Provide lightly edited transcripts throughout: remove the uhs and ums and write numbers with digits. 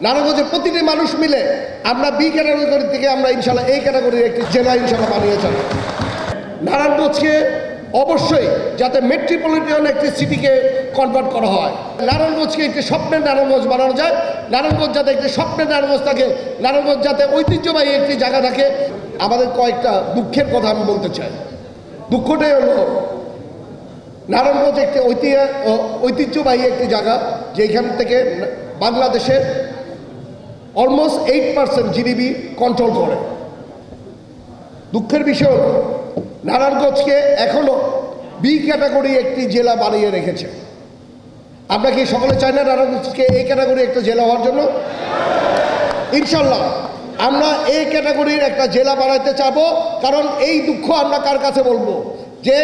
নারায়ণগঞ্জের প্রতিটি মানুষ মিলে আমরা বি ক্যাটাগরি থেকে আমরা ইনশাল্লাহ এই ক্যাটাগরির একটি জেলা ইনশাল্লাহ বানিয়ে চাই। নারায়ণগঞ্জকে অবশ্যই যাতে মেট্রোপলিটন একটি সিটিকে কনভার্ট করা হয়, নারায়ণগঞ্জকে একটি স্বপ্নের নারায়ণগঞ্জ বানানো যায়, নারায়ণগঞ্জ যাতে একটি স্বপ্নের নারায়ণগঞ্জ থাকে, নারায়ণগঞ্জ যাতে ঐতিহ্যবাহী একটি জায়গা থাকে। আমাদের কয়েকটা দুঃখের কথা আমি বলতে চাই। দুঃখটাই হলো নারায়ণগঞ্জ একটি ঐতিহ্যবাহী একটি জায়গা, যেখান থেকে বাংলাদেশের অলমোস্ট 8% জিডিপি কন্ট্রোল করে। দুঃখের বিষয় হলো নারায়ণগঞ্জকে এখনও বি ক্যাটাগরি একটি জেলা বানিয়ে রেখেছে। আমরা কি সকলে চাই না নারায়ণগঞ্জকে এই ক্যাটাগরি একটা জেলা হওয়ার জন্য? ইনশাল্লাহ আমরা এই ক্যাটাগরির একটা জেলা বানাইতে চাবো। কারণ এই দুঃখ আমরা কার কাছে বলবো যে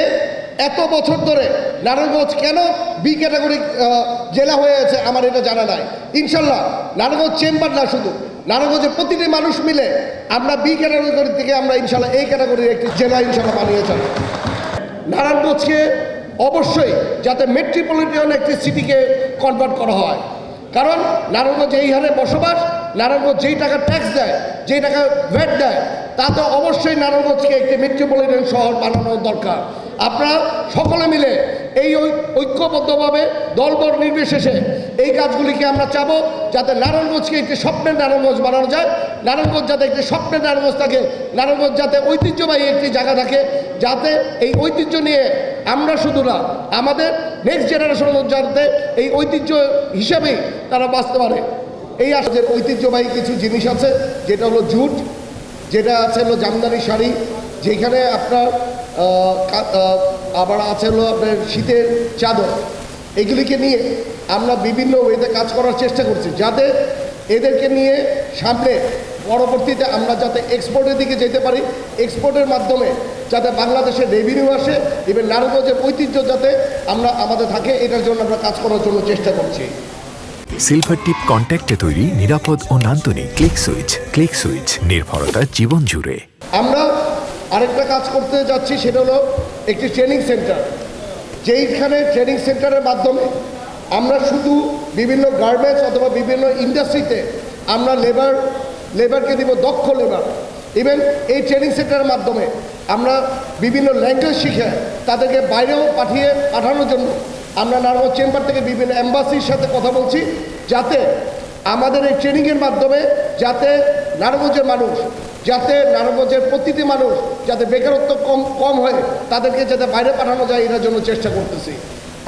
এত বছর ধরে নারায়ণগঞ্জ কেন বি ক্যাটাগরি জেলা হয়ে আছে আমার এটা জানা নাই। ইনশাল্লাহ নারায়ণগঞ্জ চেম্বার না, শুধু নারায়ণগঞ্জের প্রতিটি মানুষ মিলে আমরা বি ক্যাটাগরি থেকে আমরা ইনশাল্লাহ এই ক্যাটাগরির একটি জেলা ইনশাল্লাহ বানিয়ে চাই। নারায়ণগঞ্জকে অবশ্যই যাতে মেট্রোপলিটন একটি সিটিকে কনভার্ট করা হয়। কারণ নারায়ণগঞ্জ এই হারে বসবাস, নারায়ণগঞ্জ যেই টাকা ট্যাক্স দেয়, যেই টাকা ভ্যাট দেয়, তাতে অবশ্যই নারায়ণগঞ্জকে একটি মেট্রোপলিটন শহর বানানো দরকার। আপনারা সকলে মিলে এই ঐক্যবদ্ধভাবে দলবল নির্বিশেষে এই কাজগুলিকে আমরা চাবো, যাতে নারায়ণগঞ্জকে একটি স্বপ্নের নারায়ণগঞ্জ বানানো যায়, নারায়ণগঞ্জ যাতে একটি স্বপ্নের নারায়ণগঞ্জ থাকে, নারায়ণগঞ্জ যাতে ঐতিহ্যবাহী একটি জায়গা থাকে, যাতে এই ঐতিহ্য নিয়ে আমরা শুধু না, আমাদের নেক্সট জেনারেশন যাতে এই ঐতিহ্য হিসাবেই তারা বাঁচতে পারে। এই আসলে ঐতিহ্যবাহী কিছু জিনিস আছে, যেটা হলো জুট, যেটা আছে হলো জামদানি শাড়ি, যেখানে আপনার আবার আছে হলো আপনার শীতের চাদর। এগুলিকে নিয়ে আমরা বিভিন্ন ওয়েতে কাজ করার চেষ্টা করছি, যাতে এদেরকে নিয়ে সামনে পরবর্তীতে আমরা যাতে এক্সপোর্টের দিকে যেতে পারি, এক্সপোর্টের মাধ্যমে যাতে বাংলাদেশের রেভিনিউ আসে, ইভেন নারায়ণগঞ্জের ঐতিহ্য যাতে আমরা আমাদের থাকে, এটার জন্য আমরা কাজ করার জন্য চেষ্টা করছি। সিলভার টিপ কন্ট্যাক্টে তৈরি নিরাপদ ও নান্দনিক ক্লিক সুইচ নির্ভরতা জীবন জুড়ে। আমরা আরেকটা কাজ করতে যাচ্ছি, সেটা হলো একটি ট্রেনিং সেন্টার, যেইখানে ট্রেনিং সেন্টারের মাধ্যমে আমরা শুধু বিভিন্ন গার্মেন্টস অথবা বিভিন্ন ইন্ডাস্ট্রিতে আমরা লেবারকে দিব, দক্ষ লেবার। ইভেন এই ট্রেনিং সেন্টারের মাধ্যমে আমরা বিভিন্ন ল্যাঙ্গুয়েজ শিখে তাদেরকে বাইরেও পাঠানোর জন্য আমরা নারায়ণগঞ্জ চেম্বার থেকে বিভিন্ন এম্বাসির সাথে কথা বলছি, যাতে আমাদের এই ট্রেনিংয়ের মাধ্যমে যাতে নারায়ণগঞ্জের মানুষ, যাতে নারায়ণগঞ্জের প্রতিটি মানুষ যাতে বেকারত্ব কম হয়, তাদেরকে যাতে বাইরে পাঠানো যায়, এটার জন্য চেষ্টা করতেছি।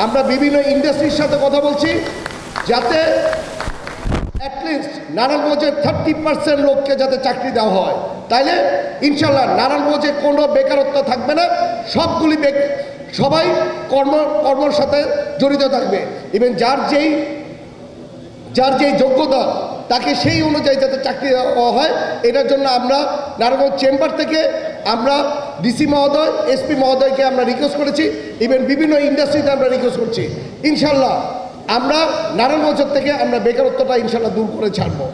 আমরা বিভিন্ন ইন্ডাস্ট্রির সাথে কথা বলছি, যাতে অ্যাটলিস্ট নারায়ণগঞ্জের 30% লোককে যাতে চাকরি দেওয়া হয়। তাইলে ইনশাল্লাহ নারায়ণগঞ্জে কোনো বেকারত্ব থাকবে না, সবাই কর্মর সাথে জড়িত থাকবে। ইভেন যার যেই যোগ্যতা তাকে সেই অনুযায়ী যাতে চাকরি দেওয়া হয়, এটার জন্য আমরা নারায়ণগঞ্জ চেম্বার থেকে আমরা ডিসি মহোদয়, এসপি মহোদয়কে আমরা রিকোয়েস্ট করেছি, ইভেন বিভিন্ন ইন্ডাস্ট্রিতে আমরা রিকোয়েস্ট করছি। ইনশাল্লাহ আমরা নারায়ণগঞ্জের থেকে আমরা বেকারত্বটা ইনশাল্লাহ দূর করে ছাড়বো।